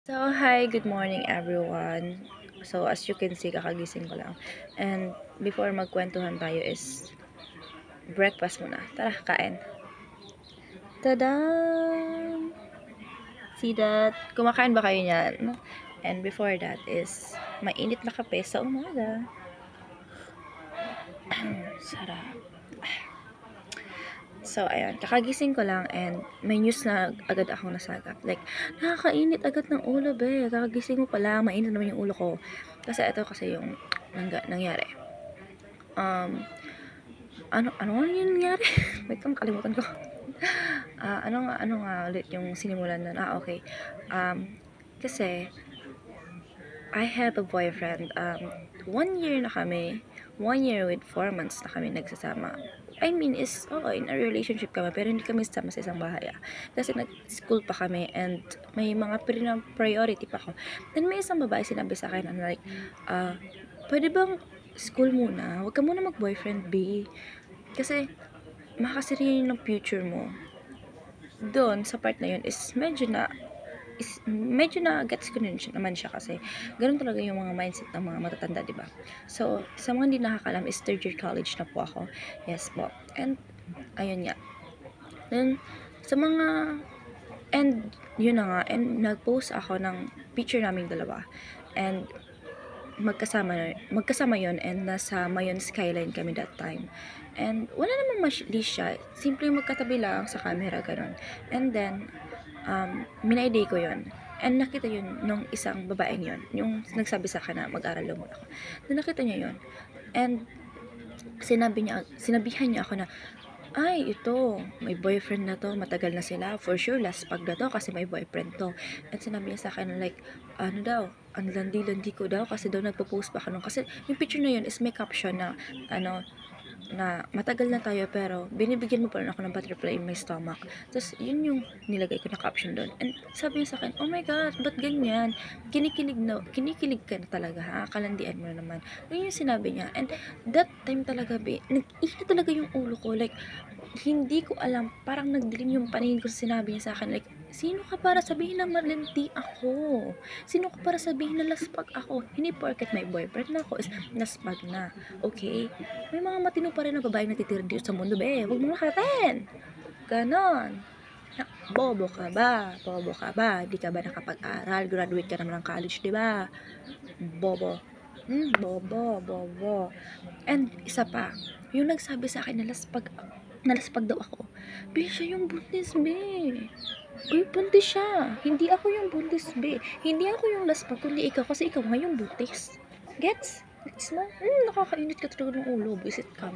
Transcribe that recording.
So, hi, good morning everyone. So, as you can see, kakagising ko lang. And before magkwentuhan tayo is breakfast muna. Tara, kain. Tada! See that? Kumakain ba kayo niyan? And before that is mainit na kape sa umaga. Sarap. So, ayun, kakagising ko lang and may news na agad akong nasagap. Like, nakakainit agad ng ulo, be. Kakagising mo pa lang, mainit naman yung ulo ko. Kasi ito kasi yung nangyari. Ano nga yung nangyari? Wait lang, kalimutan ko. Ano nga ulit yung sinimulan nun? Okay. Kasi, I have a boyfriend. 1 year na kami. 1 year with 4 months na kami nagsasama. I mean, in a relationship kami, pero hindi kami sama sa isang bahay. Kasi nag-school pa kami and may mga priority pa ako. Then may isang babae sinabi sa akin, like, pwede bang school muna? Huwag ka muna mag-boyfriend, B. Kasi, makakasira yun ng future mo. Doon, sa part na yun, medyo na gets ko naman siya kasi ganun talaga yung mga mindset ng mga matatanda, di ba? So, sa mga hindi nakakalam is third year college na po ako. Yes po. And, ayun nga. Then, sa mga, and, yun na nga, and nag-post ako ng picture naming dalawa. And, magkasama yun and nasa Mayon Skyline kami that time. And, wala namang mali siya. Simple magkatabi lang sa camera, ganun. And then, minayday ko yun. And nakita yun nung isang babaeng yun. Yung nagsabi sa akin na mag-aral lang muna ako. Then nakita niya yun. And sinabihan niya ako na, ay, ito, may boyfriend na to, matagal na sila, for sure, last pag na to, kasi may boyfriend to. And sinabi niya sa akin, like, ano daw, ang landi-landi ko daw, kasi daw nagpo-post pa ako nung, kasi yung picture na yun is may caption na, na matagal na tayo pero binibigyan mo pa rin ako ng butterfly in my stomach. Tapos yun yung nilagay ko na caption doon. And sabi niya sa akin, oh my god, ba't ganyan? Kinikilig ka na talaga ha? Kalandian mo na naman. Yun yung sinabi niya. And that time talaga, nag-ihi talaga yung ulo ko. Like, hindi ko alam, parang nagdilim yung paningin ko sa sinabi niya sa akin. Like, sino ka para sabihin na malandi ako? Sino ka para sabihin na laspag ako? Hindi porket may boyfriend na ako is laspag na. Okay? May mga matino pa rin na babaeng natitira dito sa mundo, be. Huwag mong nakatin. Ganon. Bobo ka ba? Bobo ka ba? Di ka ba nakapag-aral? Graduate ka naman ng college, di ba? Bobo. Bobo. And isa pa, yung nagsabi sa akin na laspag daw ako. Be, siya yung buntis, be. Uy, buntis siya. Hindi ako yung buntis, be. Hindi ako yung laspag, kundi ikaw. Kasi ikaw nga yung buntis. Gets? Gets mo? Nakakainit ka talaga ng ulo. Bisit ka.